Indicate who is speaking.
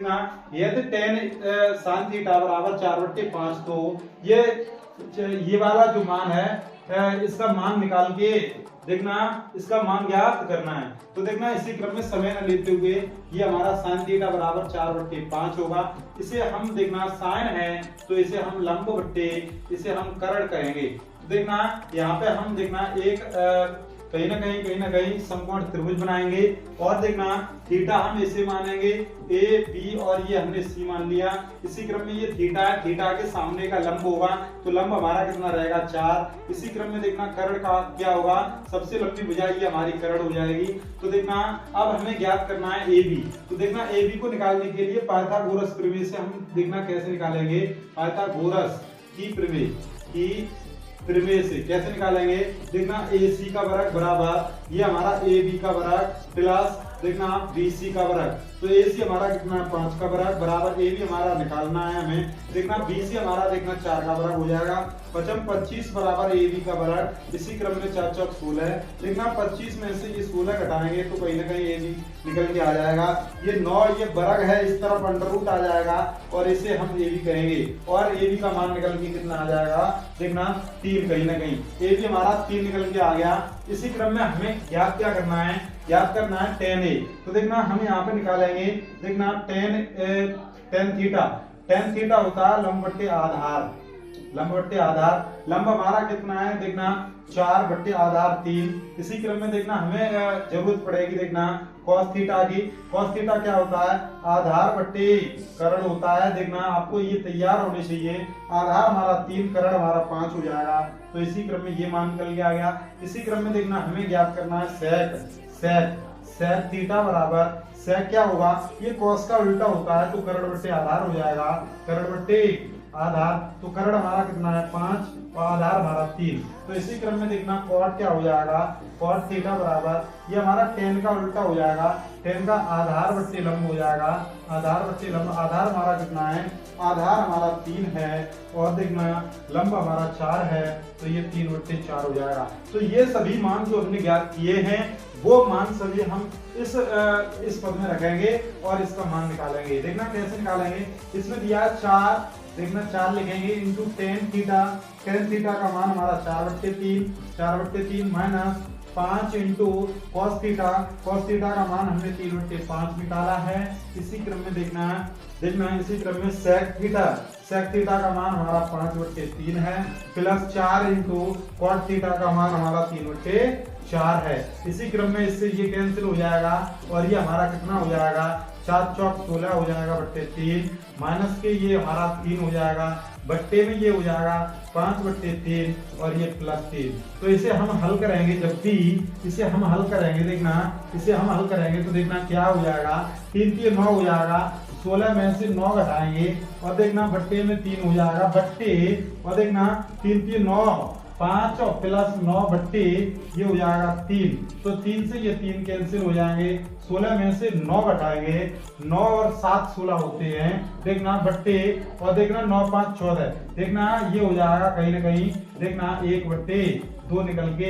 Speaker 1: ना यदि ten sine theta बराबर 4/5, तो ये वाला जो मान है इसका मान निकाल के देखना, इसका मान ज्ञात करना है। तो देखना इसी क्रम में समय न लेते हुए ये हमारा साइन थीटा बराबर 4/5 होगा। इसे हम देखना साइन है तो इसे हम लंब बट्टे इसे हम कर्ण कहेंगे। देखना यहाँ पे हम देखना एक कहीं ना कहीं समकोण त्रिभुज बनाएंगे और देखना थीटा हम इसे मानेंगे ए बी और ये हमने सी मान लिया। इसी क्रम में ये थीटा है, थीटा के सामने का लंब होगा तो लंब हमारा कितना रहेगा 4। इसी क्रम में देखना कर्ण का क्या होगा, सबसे लंबी भुजा ये हमारी कर्ण हो जाएगी। तो देखना अब हमें ज्ञात करना है ए बी। तो देखना ए बी को निकालने के लिए पाइथागोरस प्रमेय से हम देखना कैसे निकालेंगे। पाइथागोरस की प्रमेय से कैसे निकालेंगे। देखना ए सी का वर्ग बराबर ये हमारा ए बी का वर्ग प्लस देखना बी सी का वर्ग। तो ए सी हमारा कितना 5 का वर्ग बराबर ए बी हमारा निकालना है हमें। देखना बी सी हमारा देखना 4 का वर्ग हो जाएगा। 25 बराबर ए बी का वर्ग। इसी क्रम में 4 चौक 16। देखना 25 में से ये 16 घटाएंगे तो कहीं ना कहीं ए बी निकल के आ जाएगा। ये 9 ये वर्ग है, इस तरफ अंडर रूट आ जाएगा और इसे हम ए बी कहेंगे और ए बी का मान निकल के कितना आ जाएगा। देखना 3 कहीं ना कहीं ए बी हमारा 3 निकल के आ गया। इसी क्रम में हमें ज्ञात क्या करना है, ज्ञात करना है tan a। तो देखना हम यहाँ पे निकालेंगे। देखना tan थीटा होता है लंब बट्टे आधार। लंब हमारा कितना है देखना 4/3। इसी क्रम में देखना हमें जरूरत पड़ेगी देखना cos थीटा की। cos थीटा क्या होता है आधार बट्टे कर्ण होता है। देखना आपको ये तैयार होने चाहिए। आधार हमारा 3 कर्ण हमारा 5 हो जाएगा। तो इसी क्रम में ये मान निकल के आ गया। इसी क्रम में देखना हमें ज्ञात करना है sec थीटा बराबर sec क्या होगा, ये cos का उल्टा होता है तो कर्ण बट्टे आधार हो जाएगा। कर्ण बट्टे आधार तो कर्ण हमारा कितना है 5 और आधार हमारा 3। तो इसी क्रम में देखना cot क्या हो जाएगा, cot थीटा बराबर ये हमारा tan का उल्टा हो जाएगा। tan का आधार बट्टे लंब हो जाएगा। आधार बट्टे लंब, आधार हमारा कितना है, आधार हमारा 3 है और देखना लंब हमारा 4 है तो ये 3/4 हो जाएगा। तो ये सभी मान जो हमने ज्ञात किए हैं वो मान सभी हम इस पद में रखेंगे और इसका मान निकालेंगे। देखना कैसे निकालेंगे। इसमें दिया 4, देखना 4 लिखेंगे इंटू tan थीटा का मान हमारा 4/3 माइनस 5 इंटू cos थीटा का मान हमने 3/5 निकाला है। इसी क्रम में देखना इसी क्रम में sec थीटा का मान हमारा 5/3 है प्लस 4 इंटू cot थीटा का मान हमारा 3/4 है। इसी क्रम में इससे ये कैंसिल हो जाएगा और ये हमारा कितना हो जाएगा 4 चौक 16 हो जाएगा बट्टे 3 माइनस के ये हमारा 3 हो जाएगा बट्टे में ये हो जाएगा 5/3 और ये प्लस 3। तो इसे हम हल करेंगे। जब भी इसे हम हल करेंगे देखना इसे हम हल करेंगे तो देखना क्या हो जाएगा 3 3 9 हो जाएगा। 16 में से 9 घटाएंगे और देखना बट्टे में 3 हो जाएगा बट्टे और देखना 3 3 9 5 और प्लस 9 बट्टे ये हो जाएगा 3। तो 3 से ये 3 कैंसिल हो जाएंगे। 16 में से 9 घटाएंगे 9 और 7 16 होते हैं। देखना बट्टे और देखना 9 5 14 देखना ये हो जाएगा कहीं ना कहीं देखना 1/2 निकल के